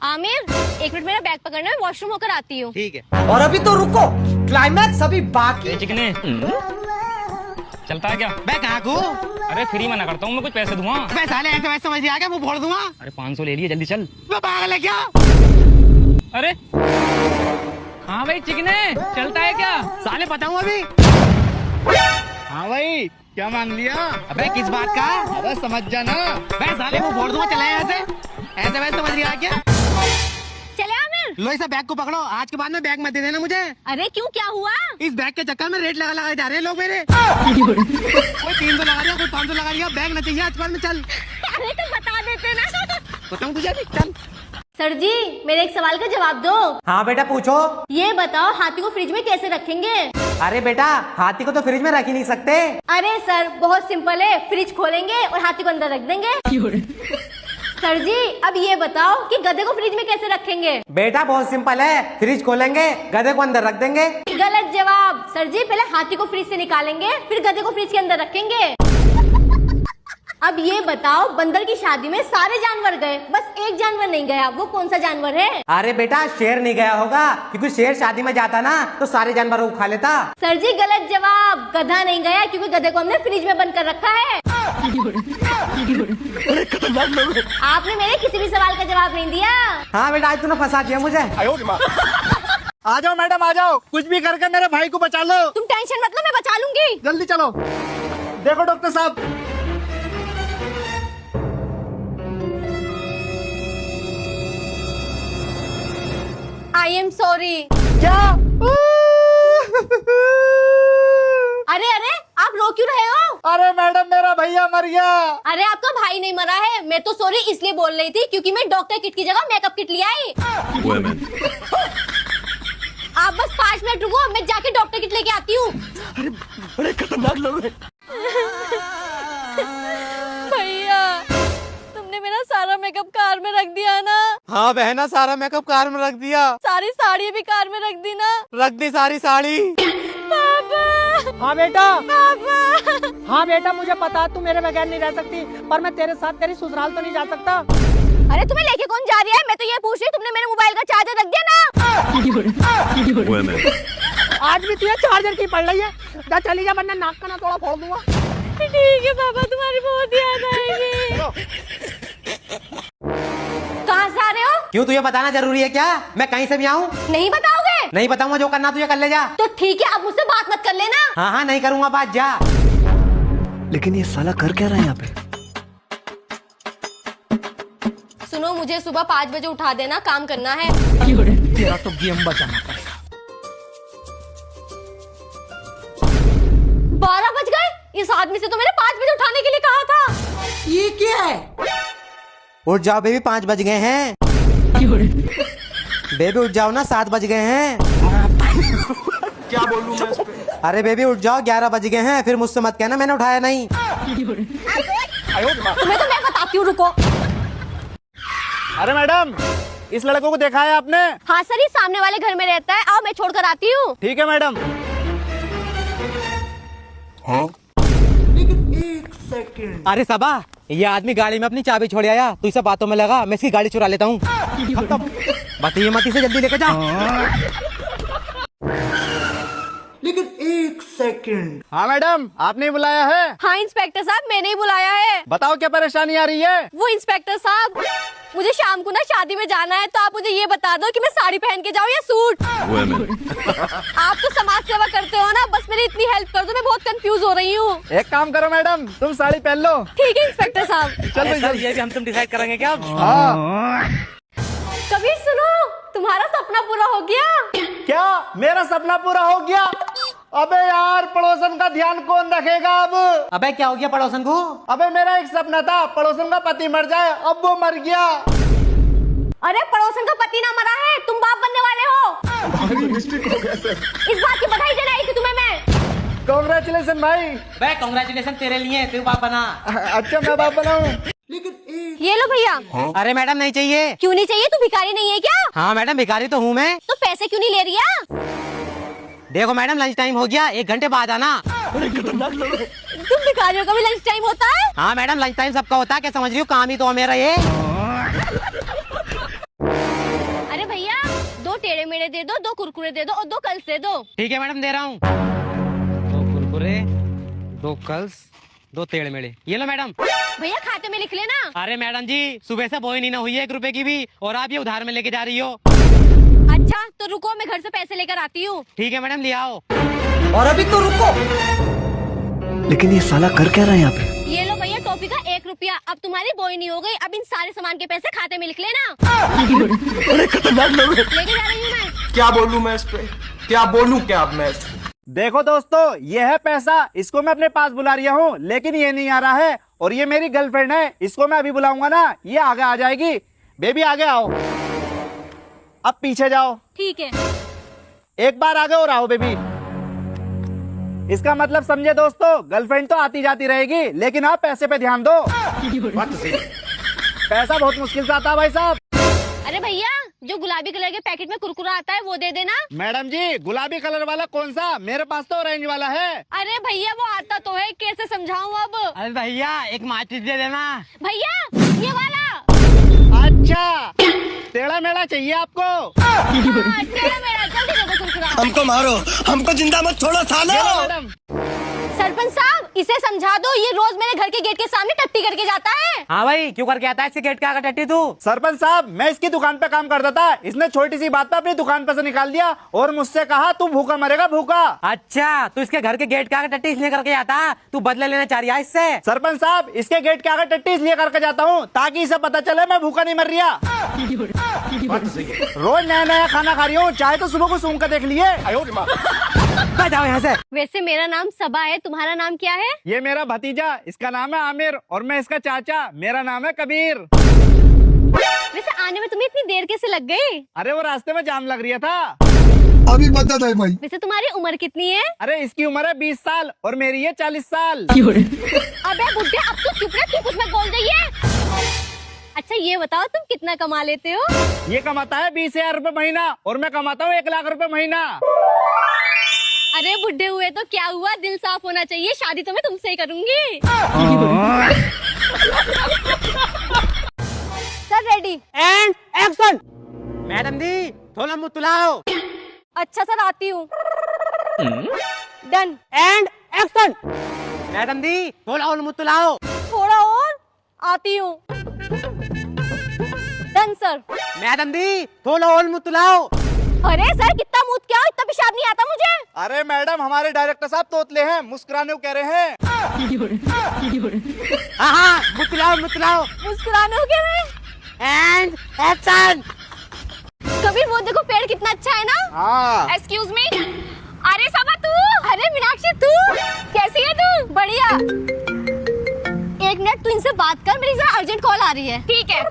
Aamir, 1 minute मेरा bag पकड़ना है, वॉशरूम होकर आती हूँ। ठीक है। और अभी तो रुको, क्लाइमैक्स अभी बाकी। चिकने चलता है क्या? मैं कहाँ को? अरे फ्री मना करता हूँ, मैं कुछ पैसे दूंगा। मैं साले ऐसे वैसे समझ आ गया, वो फोड़ दूंगा। अरे 500 ले लिए, जल्दी चल। मैं पागल है क्या? अरे हाँ भाई चिकने, चलता है क्या? साले बताऊँ अभी? हाँ भाई, क्या मांग लिया? अबे किस बात का? अबे समझ जाना। मैं साले वो फोड़ दूंगा, चला ऐसे वैसे समझ रही क्या? चले आमिर। लो इस बैग को पकड़ो, आज के बाद में बैग मत दे देना मुझे। अरे क्यों, क्या हुआ? इस बैग के चक्कर में रेट लगा जा रहे हैं लोग मेरे। कोई 300 लगा दिया, कोई 500 लगा दिया, बैग न चाहिए आज के बाद में। चल अरे तो बता देते ना। बताऊँ तुझे? चल। सर जी, मेरे एक सवाल का जवाब दो। हाँ बेटा पूछो। ये बताओ, हाथी को फ्रिज में कैसे रखेंगे? अरे बेटा, हाथी को तो फ्रिज में रख ही नहीं सकते। अरे सर, बहुत सिंपल है, फ्रिज खोलेंगे और हाथी को अंदर रख देंगे। सर जी, अब ये बताओ कि गधे को फ्रिज में कैसे रखेंगे? बेटा बहुत सिंपल है, फ्रिज खोलेंगे, गधे को अंदर रख देंगे। गलत जवाब। सर जी, पहले हाथी को फ्रिज से निकालेंगे, फिर गधे को फ्रिज के अंदर रखेंगे। अब ये बताओ, बंदर की शादी में सारे जानवर गए, बस एक जानवर नहीं गया, वो कौन सा जानवर है? अरे बेटा शेर नहीं गया होगा, क्योंकि शेर शादी में जाता ना तो सारे जानवरों को खा लेता। सर जी गलत जवाब। गधा नहीं गया क्योंकि गधे को हमने फ्रिज में बंद कर रखा है। आपने मेरे किसी भी सवाल का जवाब नहीं दिया। हाँ बेटा, आज तूने फंसा दिया मुझे। आ जाओ मैडम, आ जाओ, कुछ भी करके मेरे भाई को बचा लो। तुम टेंशन मत लो, मैं बचा लूंगी। जल्दी चलो। देखो डॉक्टर साहब, आई एम सॉरी। क्या? अरे अरे, आप रो क्यों रहे हो? अरे मैडम, मेरा भैया मर गया। अरे आपका भाई नहीं मरा है, मैं तो सॉरी इसलिए बोल रही थी क्योंकि मैं डॉक्टर किट की जगह मेकअप किट ले आई। आप बस 5 मिनट रुको, मैं जाके डॉक्टर किट लेके आती हूँ। बड़े खतरनाक लोग हैं। भैया, तुमने मेरा सारा मेकअप कार में रख दिया ना? हाँ बहना, सारा मेकअप कार में रख दिया। सारी साड़ी भी कार में रख दी ना? रख दी सारी साड़ी। पापा। हाँ बेटा। पापा। हाँ बेटा, मुझे पता तू मेरे बगैर नहीं रह सकती, पर मैं तेरे साथ तेरी ससुराल तो नहीं जा सकता। अरे तुम्हें लेके कौन जा रही है? मैं तो ये पूछ रही, तुमने मेरे मोबाइल का चार्जर रख दिया ना? आज भी तुझे चार्जर की पड़ रही है, जा चली जा वरना नाक का ना थोड़ा फोड़ दूंगा। ठीक है पापा, तुम्हारी बहुत याद आएगी। कहाँ से आ रहे हो? क्यों, तुझे बताना जरूरी है क्या? मैं कहीं से भी आऊँ? नहीं बताओगे? नहीं बताऊंगा, जो करना तुझे कर ले जा। तो ठीक है, अब मुझसे बात मत कर लेना। हाँ हाँ नहीं करूंगा बात, जा। लेकिन ये साला कर क्या रहा है यहाँ पे? सुनो, मुझे सुबह 5 बजे उठा देना, काम करना है। तेरा तो गेम बचाना पड़ेगा। 12 बज गए। इस आदमी से तो मैंने 5 बजे उठाने के लिए कहा था। ये क्या है? उठ जाओ बेबी, 5 बज गए हैं। बेबी उठ जाओ ना, 7 बज गए हैं। क्या बोलूं मैं इस पे? अरे बेबी उठ जाओ, 11 बज गए हैं, फिर मुझसे मत कहना मैंने उठाया नहीं। तुम्हें तो मैं बताती हूँ, रुको। अरे मैडम, इस लड़कों को देखा है आपने? हाँ सर, ये सामने वाले घर में रहता है, आओ मैं छोड़कर आती हूँ। ठीक है मैडम। हाँ? अरे सबा, ये आदमी गाड़ी में अपनी चाबी छोड़ आया, तू इसे बातों में लगा, मैं इसकी गाड़ी चुरा लेता हूँ। बताइए मत, इसे जल्दी लेकर जा। लेकिन 1 सेकंड। हाँ मैडम, आपने ही बुलाया है? हाँ इंस्पेक्टर साहब, मैंने ही बुलाया है। बताओ क्या परेशानी आ रही है? वो इंस्पेक्टर साहब, मुझे शाम को ना शादी में जाना है, तो आप मुझे ये बता दो कि मैं साड़ी पहन के जाऊँ या सूट? आप तो समाज सेवा करते हो ना, बस मेरी इतनी हेल्प कर दो, मैं बहुत कंफ्यूज हो रही हूँ। एक काम करो मैडम, तुम साड़ी पहन लो। ठीक है इंस्पेक्टर साहब। अरे सर, ये भी हम तुम डिसाइड करेंगे क्या? हाँ। कबीर सुनो, तुम्हारा सपना पूरा हो गया। क्या मेरा सपना पूरा हो गया? अबे यार, पड़ोसन का ध्यान कौन रखेगा अब? अबे क्या हो गया पड़ोसन को? अबे मेरा एक सपना था, पड़ोसन का पति मर जाए, अब वो मर गया। अरे पड़ोसन का पति ना मरा है, तुम बाप बनने वाले हो। इस बात की बधाई देने आई थी तुम्हें मैं। कांग्रेचुलेशन भाई। बे कांग्रेचुलेशन तेरे लिए, तू बाप बना। अच्छा मैं बाप बनाऊं? ये लो भैया। अरे मैडम नहीं चाहिए। क्यों नहीं चाहिए? तू भिखारी नहीं है क्या? हाँ मैडम, भिखारी तो हूँ मैं। तो पैसे क्यों नहीं ले रही है? देखो मैडम, लंच टाइम हो गया, 1 घंटे बाद आना। तुम भिखारियों का भी लंच टाइम होता है? हाँ मैडम, लंच टाइम सबका होता है, क्या समझ रही हो? काम ही तो है मेरा ये। टेढ़े मेढ़े दे दो, 2 कुरकुरे दे दो और 2 कल्स दे दो। ठीक है मैडम, दे रहा हूँ। 2 कुरकुरे, 2 कल्स, 2 टेढ़े मेढ़े। ये लो मैडम। भैया खाते में लिख लेना। अरे मैडम जी, सुबह से बोई नहीं ना हुई है 1 रुपए की भी, और आप ये उधार में लेके जा रही हो। अच्छा तो रुको, मैं घर से पैसे लेकर आती हूँ। ठीक है मैडम, ले आओ। और अभी तो रुको। लेकिन ये साला कर क्या रहा है यहाँ पे? ये लो भैया टॉफी का 1 रुपया। अब तुम्हारी बोई नहीं हो गई। अब इन सारे सामान के पैसे खाते में लिख लेना। बड़े खतरनाक लोग हैं। लेके जा रही हूँ मैं। क्या बोलूं मैं इस पे? क्या बोलूं क्या अब मैं इस पे? देखो दोस्तों, ये है पैसा, इसको मैं अपने पास बुला रहा हूँ, लेकिन ये नहीं आ रहा है। और ये मेरी गर्लफ्रेंड है, इसको मैं अभी बुलाऊंगा ना, ये आगे आ जाएगी। बेबी आगे आओ, अब पीछे जाओ। ठीक है। एक बार आगे और आओ बेबी। इसका मतलब समझे दोस्तों, गर्लफ्रेंड तो आती जाती रहेगी, लेकिन आप पैसे पे ध्यान दो। पैसा बहुत मुश्किल से आता है भाई साहब। अरे भैया, जो गुलाबी कलर के पैकेट में कुरकुरा आता है वो दे देना। मैडम जी, गुलाबी कलर वाला कौन सा? मेरे पास तो ऑरेंज वाला है। अरे भैया वो आता तो है, कैसे समझाऊं अब? अरे भैया, एक माचिस दे देना। भैया ये वाला। अच्छा, टेढ़ा मेढ़ा चाहिए आपको? हाँ, टेढ़ा मेढ़ा, जल्दी दे दो कुरकुरा। हमको मारो, हमको जिंदा मत छोड़ो सालो। ये लो मैडम। सरपंच साहब, इसे समझा दो, ये रोज मेरे घर के गेट के सामने टट्टी करके जाता है। हाँ भाई, क्यों करके आता है इसके गेट के आगे टट्टी तू? सरपंच साहब, मैं इसकी दुकान पे काम करता था, इसने छोटी सी बात पे अपनी दुकान पे से निकाल दिया और मुझसे कहा तू भूखा मरेगा भूखा। अच्छा, तू इसके घर के गेट के आगे टट्टी इसलिए करके आता, तू बदला लेना चाह रही है इससे? सरपंच साहब, इसके गेट के आगे टट्टी इसलिए करके जाता हूँ ताकि इसे पता चले मैं भूखा नहीं मर रहा। रोज नया नया खाना खा रही हूँ, चाहे तो सुबह को सूंघ कर देख लिए। जाओ यहाँ से। वैसे मेरा नाम सबा है, तुम्हारा नाम क्या है? ये मेरा भतीजा, इसका नाम है आमिर, और मैं इसका चाचा, मेरा नाम है कबीर। वैसे आने में तुम्हें इतनी देर कैसे लग गई? अरे वो रास्ते में जाम लग रहा था। अभी बता दे भाई। वैसे तुम्हारी उम्र कितनी है? अरे इसकी उम्र है 20 साल और मेरी है 40 साल। अबे बुड्ढे, अब तो चुप रह, तू कुछ मत बोल जाइए। अच्छा ये बताओ, तुम कितना कमा लेते हो? ये कमाता है 20,000 रुपए महीना और मैं कमाता हूँ 1 लाख रुपए महीना। अरे बुड्ढे हुए तो क्या हुआ, दिल साफ होना चाहिए, शादी तो मैं तुमसे ही करूंगी। Sir ready and action. Madam ji, थोड़ा मुँह तुलाओ। अच्छा सर, आती हूँ। Done. And action. Madam ji, थोड़ा और मुँह तुलाओ। थोड़ा और, आती हूँ। Done sir. मैडम जी, थोड़ा और मुँह तुलाओ। अरे सर, कितना मूत क्या, इतना पेशाब नहीं आता मुझे। अरे मैडम, हमारे डायरेक्टर साहब तोतले हैं, मुस्कुराने को कह रहे हैं। हाँ हाँ, मुँह तुलाओ, मुँह तुलाओ। मुस्कुराने हो क्या मैं? And action. कबीर वो देखो, पेड़ कितना अच्छा है ना? हाँ। Excuse me. अरे सबा तू। अरे मीनाक्षी तू कैसी है तू? बढ़िया। 1 मिनट तू इनसे बात कर, मेरी जरा अर्जेंट कॉल आ रही है। ठीक है।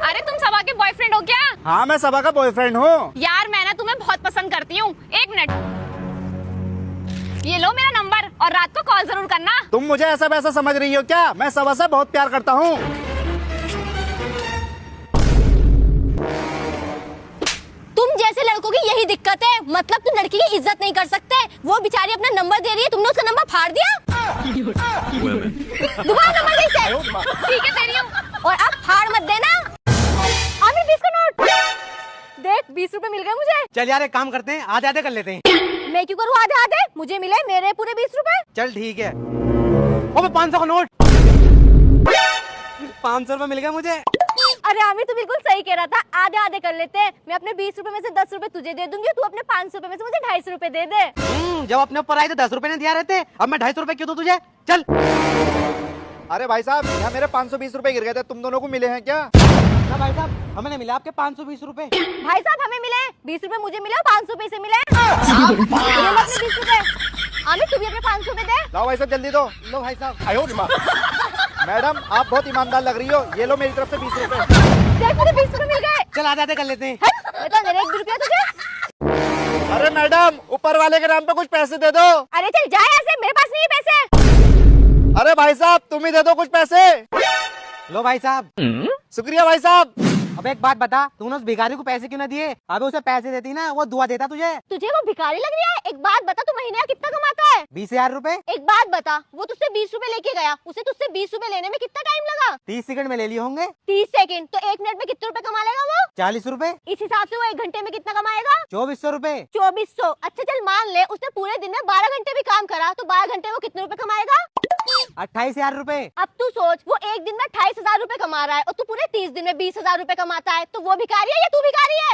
अरे तुम सबा के बॉयफ्रेंड हो क्या? हाँ, मैं सबा का बॉयफ्रेंड हूँ। यार मैं ना तुम्हें बहुत पसंद करती हूँ। 1 मिनट, ये लो मेरा नंबर और रात को कॉल जरूर करना। तुम मुझे ऐसा वैसा समझ रही हो क्या? मैं सबा से बहुत प्यार करता हूँ। तुम जैसे लड़कों की यही दिक्कत है, मतलब तुम लड़की की इज्जत नहीं कर सकते। वो बेचारी अपना नंबर दे रही है, तुमने उसका नंबर फाड़ दिया। दोबारा नंबर दे इसे। ठीक है दे रही हूँ, और अब फाड़ मत देना। आमिर 20 का नोट देख, 20 रुपए मिल गए मुझे। चल यार, एक काम करते हैं, आधे आधे कर लेते हैं। मैं क्यों करूँ आधे आधे? मुझे मिले मेरे पूरे 20 रुपए। चल ठीक है। ओ 500 का नोट। 500 रुपए मिल गए मुझे। अरे आमिर तू बिल्कुल सही कह रहा था, आधे आधे कर लेते हैं। मैं अपने 20 रुपए में से 10 रुपए तुझे दे दूंगी, तू अपने 500 रुपए में से मुझे 250 रुपए दे दे। जब अपने ऊपर आए तो 10 रुपए ने दिया रहते, अब मैं 250 रुपए क्यों दूं तुझे? चल। अरे भाई साहब, यहाँ मेरे 520 रुपए गिर गए थे, तुम दोनों को मिले हैं क्या? ना भाई साहब, हमें नहीं मिला आपके 520 रुपए। भाई साहब हमें मिले 20 रुपए, मुझे मिले 500 पैसे मिले। ये लो अपने 20 रुपए। आमिर तू भी अपने 500 रुपए दे। लाओ भाई साहब जल्दी दो। लो भाई साहब। मैडम आप बहुत ईमानदार लग रही हो, ये लो मेरी तरफ से 20 रुपए। देख मुझे 20 रुपए मिल गए। चल आधे आधे कर लेते हैं। बता मेरे 1 रुपया तुझे। अरे मैडम, ऊपर वाले के नाम पे कुछ पैसे दे दो। अरे चल जा यहाँ से, मेरे पास नहीं है पैसे। अरे भाई साहब, तुम ही दे दो कुछ पैसे। लो भाई साहब। शुक्रिया भाई साहब। अब एक बात बता, तूने उस भिखारी को पैसे क्यों ना दिए? अबे उसे पैसे देती ना, वो दुआ देता तुझे। तुझे वो भिखारी लग रहा है? एक बात बता, तू महीने का कितना कमाता है? 20,000 रुपए। एक बात बता, वो तुझसे 20 रुपए लेके गया, उसे तुझसे 20 रुपए लेने में कितना टाइम लगा? 30 सेकंड में ले लिए होंगे। 30 सेकंड तो 1 मिनट में कितने रुपए कमा लेगा वो? 40 रुपए। इस हिसाब से वो 1 घंटे में कितना कमाएगा? 2400 रुपए। 2400। अच्छा चल मान ले उसने पूरे दिन में 12 घंटे भी काम करा, तो 12 घंटे वो कितने रुपए कमाएगा? 28,000 रुपए। अब तू सोच, वो एक दिन में 28,000 रुपए कमा रहा है और तू पूरे 30 दिन में 20,000 रुपए कमाता है, तो वो भिखारी है या तू भिखारी है?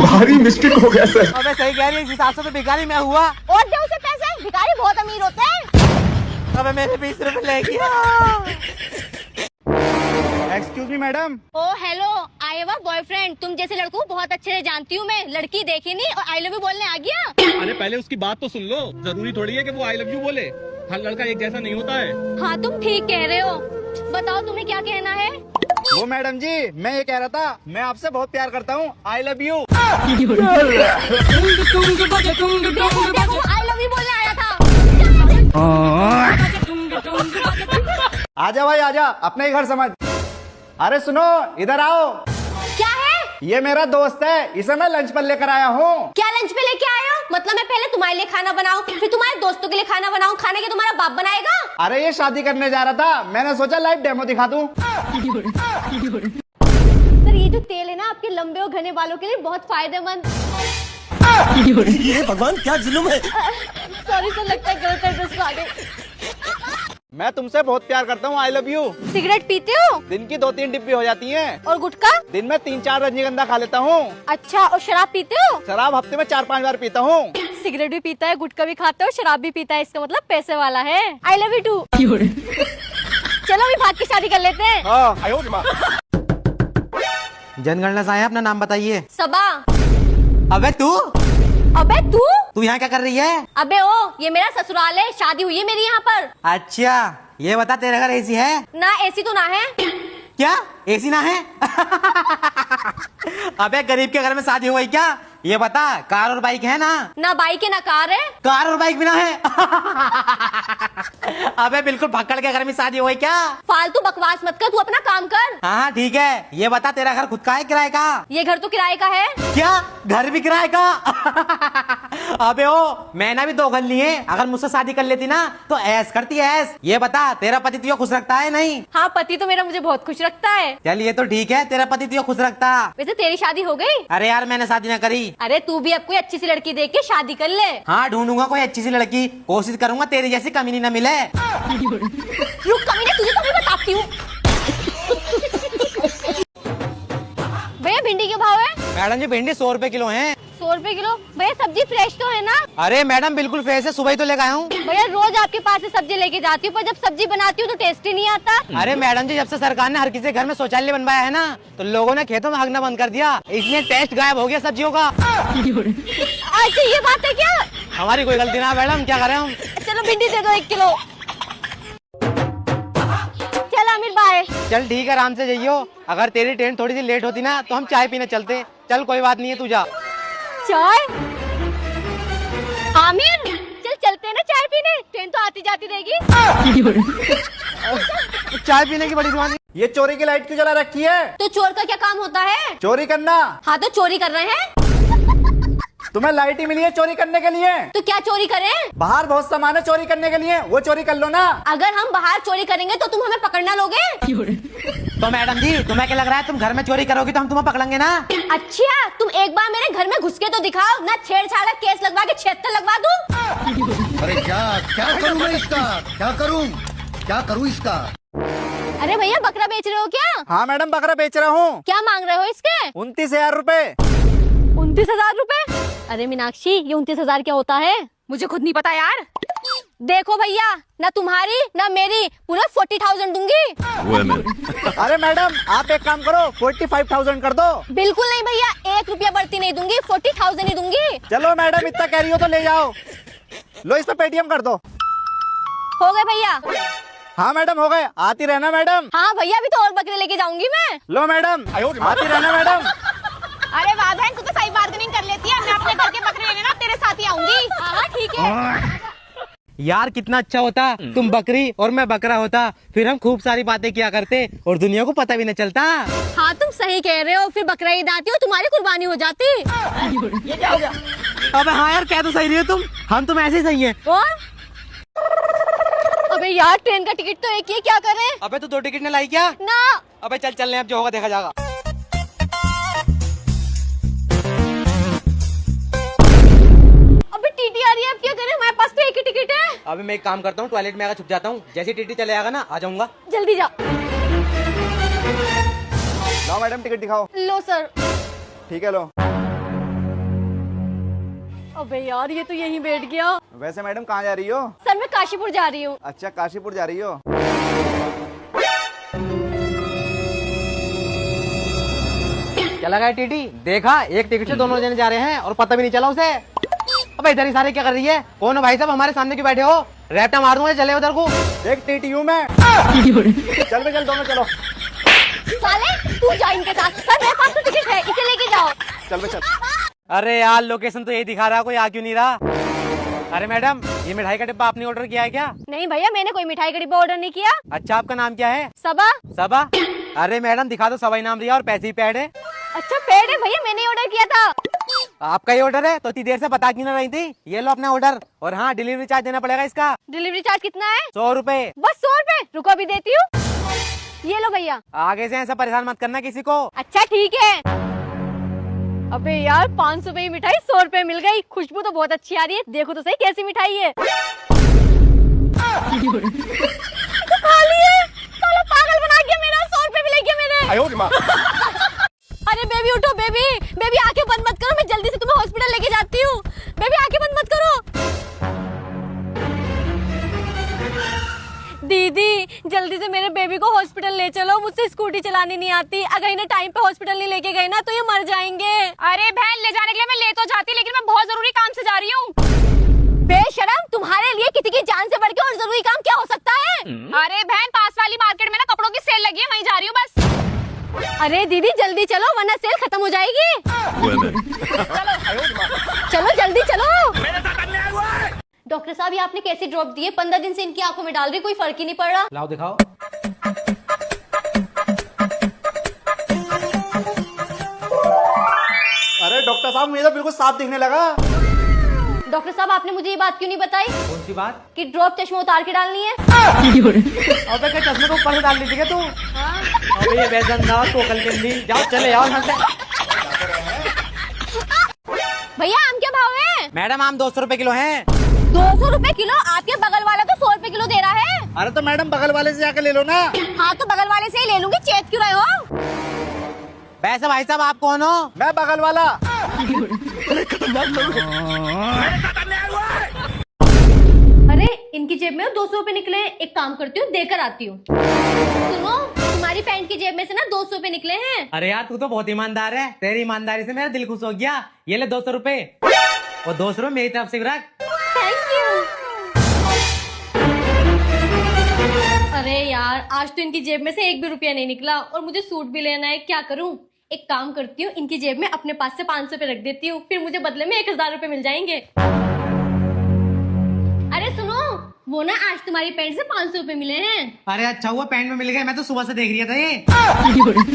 भारी मिस्टेक हो गया सर। अबे सही कह रही है, इस हिसाब से तो भिखारी मैं हुआ। और दे उसे पैसे, भिखारी बहुत अमीर होते हैं। अबे मेरे 20 रुपए ले गया। Excuse me madam. Oh hello, I have a boyfriend. तुम जैसे लड़कों को बहुत अच्छे से जानती हूँ मैं, लड़की देखी नहीं और आई लव यू बोलने आ गया। अरे पहले उसकी बात तो सुन लो, जरूरी थोड़ी है कि वो आई लव यू बोले। हर लड़का एक जैसा नहीं होता है। हाँ तुम ठीक कह रहे हो। बताओ तुम्हें क्या कहना है? वो मैडम जी, मैं ये कह रहा था, मैं आपसे बहुत प्यार करता हूँ। आई लव यू। देखो आई लव यू बोलने आया था। आजा भाई आजा, अपने ही घर समझ। अरे सुनो, इधर आओ। क्या है? ये मेरा दोस्त है, इसे मैं लंच पर लेकर आया हूँ। क्या लंच पे लेके आए हो? मतलब मैं पहले तुम्हारे लिए खाना बनाऊं, फिर तुम्हारे दोस्तों के लिए खाना बनाऊं, खाने के तुम्हारा बाप बनाएगा? अरे ये शादी करने जा रहा था, मैंने सोचा लाइव डेमो दिखा दूं। सर ये जो तेल है ना, आपके लंबे और घने बालों के लिए बहुत फायदेमंद। ये भगवान क्या जुल्म है। सॉरी सर, लगता है गलत एड्रेस पे आ गए। मैं तुमसे बहुत प्यार करता हूँ। आई लव यू। सिगरेट पीते हो? दिन की 2-3 डिब्बी हो जाती हैं। और गुटखा? दिन में 3-4 रजनीगंधा खा लेता हूँ। अच्छा, और शराब पीते हो? शराब हफ्ते में 4-5 बार पीता हूँ। सिगरेट भी पीता है, गुटखा भी खाता है और शराब भी पीता है, इसका मतलब पैसे वाला है। I love you too. चलो अभी भाग के शादी कर लेते हैं। जनगणना से आए, अपना नाम बताइए। सबा। अबे तू तू यहाँ क्या कर रही है? अबे ओ, ये मेरा ससुराल है, शादी हुई है मेरी यहाँ पर। अच्छा ये बता, तेरे घर एसी है? ना ऐसी तो ना है। क्या एसी ना है? अबे गरीब के घर में शादी हो गई क्या? ये बता, कार और बाइक है ना? ना बाइक है ना कार है। कार और बाइक भी ना है? अबे बिल्कुल भक्कड़ के घर में शादी हो गई क्या? फालतू बकवास मत कर, तू अपना काम कर। हाँ ठीक है, ये बता तेरा घर खुद का है किराए का? ये घर तो किराए का है। क्या घर भी किराए का? अबे ओ, मैंने भी 2 घर लिए, अगर मुझसे शादी कर लेती ना तो ऐश करती ऐश। ये बता, तेरा पति तुझे खुश रखता है नहीं? हाँ पति तो मेरा मुझे बहुत खुश रखता है। चल ये तो ठीक है, तेरा पति तुझे खुश रखता। वैसे तेरी शादी हो गई? अरे यार मैंने शादी ना करी। अरे तू भी अब कोई अच्छी सी लड़की देख के शादी कर ले। हाँ ढूंढूंगा कोई अच्छी सी लड़की, कोशिश करूंगा तेरी जैसी कमीनी ना मिले। रुक कमीने, तुझे तो भी बताती हूँ। भैया भिंडी के भाव है? मैडम जी भिंडी 100 रुपए किलो है। 100 रुपए किलो? भैया सब्जी फ्रेश तो है ना? अरे मैडम बिल्कुल फ्रेश है, सुबह ही तो लेकर आया हूँ। भैया रोज आपके पास से सब्जी लेके जाती हूँ, पर जब सब्जी बनाती हूँ तो टेस्ट ही नहीं आता। अरे मैडम जी, जब से सरकार ने हर किसी के घर में शौचालय बनवाया है ना, तो लोगों ने खेतों में भागना बंद कर दिया, इसलिए टेस्ट गायब हो गया सब्जियों का। अच्छा ये बात है क्या? हमारी कोई गलती ना मैडम, क्या करें हम। चलो भिंडी दे दो 1 किलो। चल आमिर बाय। चल ठीक है, आराम से जाइयो। अगर तेरी ट्रेन थोड़ी सी लेट होती ना तो हम चाय पीने चलते। चल कोई बात नहीं है, तू जा। चाय? आमिर चल चलते हैं ना चाय पीने, ट्रेन तो आती जाती रहेगी। चाय पीने की बड़ी दुकान। ये चोरी की लाइट क्यों जला रखी है? तो चोर का क्या काम होता है? चोरी करना। हाँ तो चोरी कर रहे हैं। तुम्हें लाइट ही मिली है चोरी करने के लिए? तो क्या चोरी करें? बाहर बहुत सामान है चोरी करने के लिए, वो चोरी कर लो ना। अगर हम बाहर चोरी करेंगे तो तुम हमें पकड़ना लोगे? तो मैडम जी तुम्हें क्या लग रहा है, तुम घर में चोरी करोगी तो हम तुम्हें पकड़ेंगे ना? अच्छा तुम एक बार मेरे घर में घुस के तो दिखाओ ना, छेड़छाड़ का केस लगवा के 76 लगवा दूं। अरे क्या करूं मैं इसका, क्या करूं इसका। अरे भैया बकरा बेच रहे हो क्या? हाँ मैडम बकरा बेच रहा हूँ। क्या मांग रहे हो इसके? 29,000 रुपए। 29,000 रुपए? अरे मीनाक्षी ये 29,000 क्या होता है? मुझे खुद नहीं पता यार। देखो भैया, ना तुम्हारी ना मेरी, पूरा 40,000 दूंगी। अरे मैडम आप एक काम करो, 45,000 कर दो। बिल्कुल नहीं भैया, 1 रुपया बढ़ती नहीं दूंगी, 40,000 ही दूंगी। चलो मैडम इतना कह रही हो तो ले जाओ, लो इस पे पेटीएम कर दो। हो गए भैया? हाँ मैडम हो गए, आती रहना मैडम। हाँ भैया अभी तो और बकरे लेके जाऊंगी मैं। लो मैडम आती रहना मैडम। अरे वाह बहन, तू तो सही बार्गेनिंग कर लेती है। मैं अपने घर के बकरे लेने ना तेरे साथ ही आऊंगी। हाँ ठीक है। यार कितना अच्छा होता तुम बकरी और मैं बकरा होता, फिर हम खूब सारी बातें किया करते और दुनिया को पता भी नहीं चलता। हाँ तुम सही कह रहे हो, फिर बकरा ईद आती हो तुम्हारी कुर्बानी हो जाती। अबे हाँ यार, कह तो सही रही हो तुम, हम तुम ऐसे ही सही हैं। और अबे यार ट्रेन का टिकट तो एक ही है, क्या करें? अबे तू 2 टिकट ने लाई क्या? ना अबे चल चलने, अब जो होगा देखा जाएगा। अबे टीटी आ रही है, अब क्या करें? हमारे पास तो एक ही टिकट है। अबे मैं एक काम करता हूँ, टॉयलेट में आकर छुप जाता हूँ, जैसे टीटी चले आएगा ना आ जाऊंगा। जल्दी जाओ। लाओ मैडम टिकट दिखाओ। लो सर। ठीक है लो। अबे यार ये तो यहीं बैठ गया। वैसे मैडम कहाँ जा रही हो? सर मैं काशीपुर जा रही हूँ। अच्छा काशीपुर जा रही हो। क्या लगा है टीटी? देखा, एक टिकट से दोनों जने जा रहे हैं और पता भी नहीं चला उसे। अबे इधर ही सारे क्या कर रही है? कौन हो भाई साहब, हमारे सामने क्यों बैठे हो? रैप्टा मार दूंगा, चले उधर को। देख टीटी हूँ मैं। चल बे चल, दोनों चलो। साले तू जा इनके साथ। सर मेरे पास तो टिकट है, इसे लेके जाओ। चल बे चल। अरे यार लोकेशन तो यही दिखा रहा, कोई आ क्यों नहीं रहा? अरे मैडम, ये मिठाई का डिब्बा आपने ऑर्डर किया है क्या? नहीं भैया, मैंने कोई मिठाई का डिब्बा ऑर्डर नहीं किया। अच्छा, आपका नाम क्या है? सबा। सबा? अरे मैडम दिखा दो, सबा ही नाम दिया और पैसे ही पैड है। अच्छा पेड है भैया, मैंने ऑर्डर किया था। आपका ही ऑर्डर है तो इतनी देर से बता क्यों ना रही थी? ये लो अपना ऑर्डर, और हाँ डिलीवरी चार्ज देना पड़ेगा इसका। डिलीवरी चार्ज कितना है? 100 रुपए। बस 100 रुपए? रुको अभी देती हूँ। ये लो भैया। आगे से ऐसा परेशान मत करना किसी को। अच्छा ठीक है। अबे यार 500 रुपए की मिठाई 100 रुपए मिल गई। खुशबू तो बहुत अच्छी आ रही है, देखो तो सही कैसी मिठाई है। तो खाली है। साला पागल बना गया मेरा, 100 रुपए मिल गया मेरे। आयो रे माँ। अरे बेबी उठो, बेबी बेबी आंखें बंद मत करो, मैं जल्दी से तुम्हें हॉस्पिटल लेके जाती हूँ। बेबी आंखें बंद मत करो। दीदी जल्दी से मेरे बेबी को हॉस्पिटल ले चलो, मुझसे स्कूटी चलानी नहीं आती। अगर इन्हें टाइम पे हॉस्पिटल नहीं लेके गए ना तो ये मर जाएंगे। अरे बहन, ले जाने के लिए मैं ले तो जाती, लेकिन मैं बहुत जरूरी काम से जा रही हूँ। बेशरम, तुम्हारे लिए किसी की जान से बढ़ के और जरूरी काम क्या हो सकता है? अरे बहन, पास वाली मार्केट में ना कपड़ों की सेल लगी है, वहीं जा रही हूँ बस। अरे दीदी जल्दी चलो वरना सेल खत्म हो जाएगी। चलो जल्दी चलो। डॉक्टर साहब ये आपने कैसी ड्रॉप दी है? 15 दिन से इनकी आंखों में डाल रही, कोई फर्क ही नहीं पड़ रहा। लाओ दिखाओ। अरे डॉक्टर साहब मुझे तो बिल्कुल साफ दिखने लगा। डॉक्टर साहब आपने मुझे ये बात क्यों नहीं बताई कौन सी बात? कि ड्रॉप चश्मा उतार के डालनी है? अबे क्या चश्मे को ऊपर से डाल दी थी क्या तू? अबे ये बेजंदा तो कल के लिए जाओ, चले जाओ यहाँ से। भैया आम क्या भाव है? मैडम आम 200 रुपए किलो हैं। 200 रुपए किलो? आपके बगल वाला तो 100 रुपए किलो दे रहा है। अरे तो मैडम बगल वाले से जाकर ले लो ना। हाँ तो बगल वाले से ही ले लूंगी, चेत क्यों रहे हो? वैसे भाई साहब आप कौन हो? मैं बगल वाला। अरे इनकी जेब में 200 रुपए निकले हैं, एक काम करती हूँ देकर आती हूँ। सुनो तुम्हारी पैंट की जेब में से ना 200 रुपए निकले हैं। अरे यार तू तो बहुत ईमानदार है, तेरी ईमानदारी से मेरा दिल खुश हो गया। ये ले 200 रुपए, और 200 रुपए मेरी तरफ से भी रख। Thank you. अरे यार आज तो इनकी जेब में से एक भी रुपया नहीं निकला और मुझे सूट भी लेना है, क्या करूं? एक काम करती हूँ, इनकी जेब में अपने पास से 500 रुपए रख देती हूँ, फिर मुझे बदले में 1000 रुपए मिल जाएंगे। अरे सुनो, वो ना आज तुम्हारी पैंट से 500 रुपए मिले हैं। अरे अच्छा हुआ पैंट में मिल गए, मैं तो सुबह से देख रही था ये।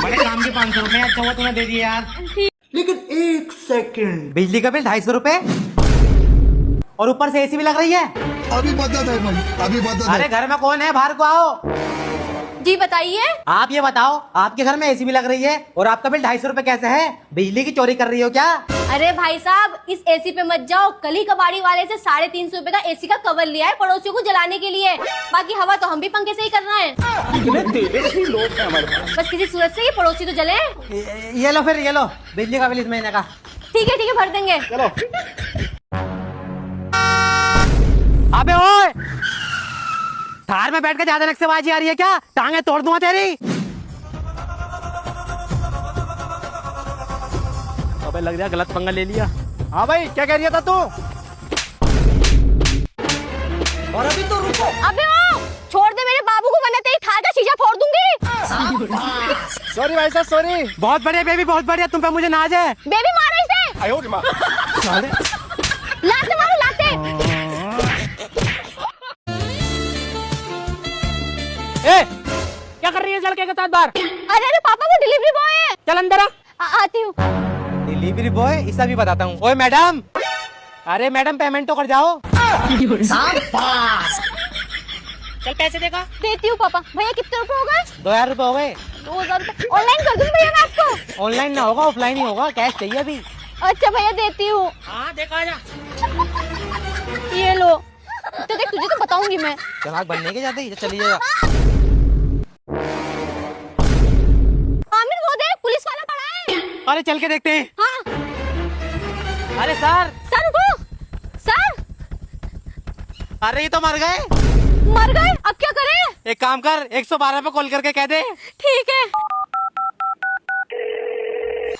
बड़े काम के 500 रुपए, अच्छा हुआ तूने दे दिए यार। लेकिन एक सेकंड, बिजली का बिल 250 रुपए और ऊपर से एसी भी लग रही है। अभी बदल है भाई, अभी बदल अरे घर में कौन है, बाहर को आओ। जी बताइए। आप ये बताओ, आपके घर में एसी भी लग रही है और आपका बिल 250 रुपए कैसे है? बिजली की चोरी कर रही हो क्या? अरे भाई साहब इस एसी पे मत जाओ, कल ही कबाड़ी वाले से 350 रुपए का एसी का कवर लिया है पड़ोसियों को जलाने के लिए। बाकी हवा तो हम भी पंखे से ही करना है। लोग हैं हमारे पास। बस किसी सूरत से ये पड़ोसी तो जले। ये लो फिर, ये लो बिजली का बिल इस महीने का। ठीक है भर देंगे। चलो। अबे ओए, थार में बैठ कर ज्यादा नक्शेबाजी आ रही है क्या? टांगे तोड़ दूंगा तेरी। अबे लग रहा गलत पंगा ले लिया। हाँ भाई क्या कह रही था तू? और अभी तो रुको। अबे ओ, छोड़ दे मेरे बाबू को वरना तेरी थार का शीशा फोड़ दूंगी। सॉरी भाई साहब सॉरी। बहुत बढ़िया बेबी, बहुत बढ़िया, तुम पे मुझे नाज है। बेबी मारो इसे। आयो रे माँ। लाते मारो लाते। क्या कर रही है इस लड़के के साथ बाहर? अरे अरे पापा, वो डिलीवरी बॉय है। चल अंदर आ। आती हूँ। डिलीवरी बॉय, इसका भी बताता हूँ। ओए मैडम, अरे मैडम पेमेंट तो कर जाओ। चल पैसे देगा। देती हूँ पापा। भैया कितने रुपए हो गए? 2000 रुपए हो गए। 2000 रुपए ऑनलाइन कर दूँ भैया मैं आपको? ऑनलाइन ना होगा, ऑफलाइन ही होगा, कैश चाहिए अभी। अच्छा भैया देती हूँ। हाँ देखा जा। ये लो। तो देख, तुझे तो बताऊंगी मैं। चलाक बनने के जाते ही चली जाएगा। आमिर वो देख, पुलिस वाला पड़ा है। अरे चल के देखते हैं। हाँ। अरे सर। सर रुको। सर। अरे ये तो मर गए। मर गए? अब क्या करें? एक काम कर, 112 पे कॉल करके कह दे। ठीक है।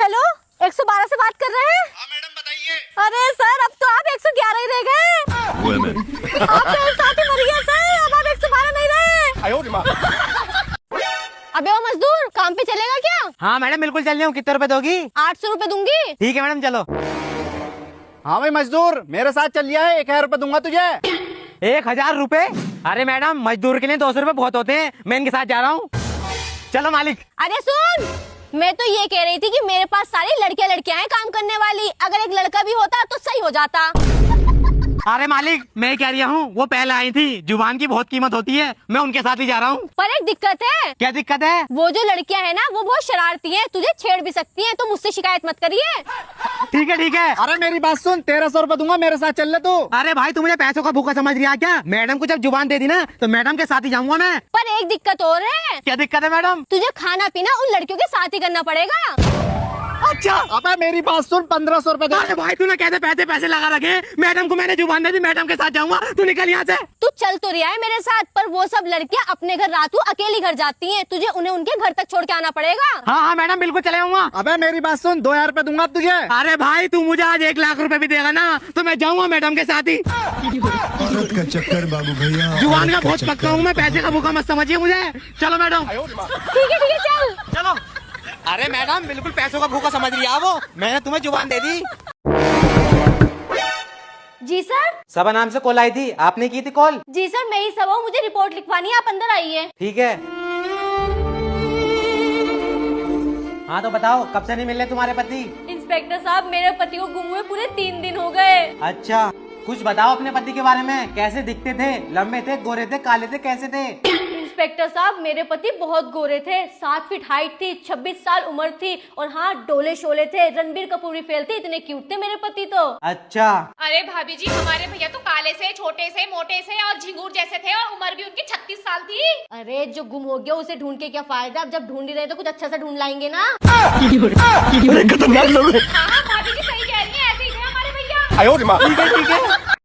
हेलो, 112 से बात कर रहे हैं? हाँ मैडम बताइए। अरे सर, अब तो आप 111 ही रह गए। आप मेरे साथ ही मर गया सर, अब आप 112 नहीं रहे। अबे वो मजदूर, काम पे चलेगा क्या? हाँ मैडम बिल्कुल चल जाऊँ। कितने रुपए दोगी? 800 रुपए दूंगी। ठीक है मैडम चलो। हाँ भाई मजदूर, मेरे साथ चल लिया है, 1000 रुपए दूंगा तुझे। 1000 रुपए? अरे मैडम मजदूर के लिए 200 रुपए बहुत होते हैं, मैं इनके साथ जा रहा हूँ। चलो मालिक। अरे सुन, मैं तो ये कह रही थी कि मेरे पास सारी लड़कियां हैं काम करने वाली, अगर एक लड़का भी होता तो सही हो जाता। अरे मालिक मैं कह रहा हूँ, वो पहले आई थी, जुबान की बहुत कीमत होती है, मैं उनके साथ ही जा रहा हूँ। पर एक दिक्कत है। क्या दिक्कत है? वो जो लड़कियां हैं ना, वो बहुत शरारती हैं, तुझे छेड़ भी सकती हैं, तो मुझसे शिकायत मत करिए। ठीक है ठीक है। अरे मेरी बात सुन, 1300 रुपए दूंगा, मेरे साथ चल ले तू। अरे भाई तू मुझे पैसों का भूखा समझ रहा क्या? मैडम को जब जुबान दे दी ना, तो मैडम के साथ ही जाऊंगा मैं। पर एक दिक्कत और है। क्या दिक्कत है मैडम? तुझे खाना पीना उन लड़कियों के साथ ही करना पड़ेगा। अच्छा। अबे मेरी बात सुन, 1500 रुपए दे। अरे भाई तू ना कहते पैसे पैसे लगा रखे, मैडम को मैंने जुबान दे दी, मैडम के साथ जाऊंगा, तू निकल यहाँ से। तू चल तो रहा है मेरे साथ, पर वो सब लड़कियां अपने घर रात को अकेली घर जाती हैं, तुझे उन्हें उनके घर तक छोड़ के आना पड़ेगा। हाँ हाँ मैडम बिल्कुल चले आऊंगा। अबे मेरी बात सुन, 2000 रुपए दूंगा तुझे। अरे भाई तू मुझे आज 1 लाख रुपए भी देगा ना, तो मैं जाऊंगा मैडम के साथ ही। औरत का चक्कर बाबू भैया। जुबान का बहुत पक्का हूँ मैं, पैसे का भूखा मत समझिए मुझे। चलो मैडम। ठीक है चल। चलो। अरे मैडम बिल्कुल पैसों का भूखा समझ रही है वो, मैंने तुम्हें जुबान दे दी। जी सर। सबा नाम से कॉल आई थी, आपने की थी कॉल? जी सर, मैं ही सब हूँ, मुझे रिपोर्ट लिखवानी है, आप अंदर आइए। ठीक है। हाँ तो बताओ कब से नहीं मिल रहे तुम्हारे पति? इंस्पेक्टर साहब, मेरे पति को गुम हुए पूरे 3 दिन हो गए। अच्छा, कुछ बताओ अपने पति के बारे में, कैसे दिखते थे, लंबे थे, गोरे थे, काले थे, कैसे थे? इंस्पेक्टर साहब, मेरे पति बहुत गोरे थे, 7 फीट हाइट थी, 26 साल उम्र थी, और हाँ डोले शोले थे, रणबीर कपूर भी फेल थे, इतने क्यूट थे मेरे पति तो। अच्छा। अरे भाभी जी, हमारे भैया तो काले से, छोटे से, मोटे से और झिंगूर जैसे थे, और उम्र भी उनकी 36 साल थी। अरे जो गुम हो गया उसे ढूंढ के क्या फायदा, अब जब ढूंढ ही रहे तो कुछ अच्छा सा ढूंढ लाएंगे ना। खतरनाक लोग हैं। हाँ भाभी जी सही कह रही है, ऐसे ही थे हमारे भैया। ठीक है ठीक है।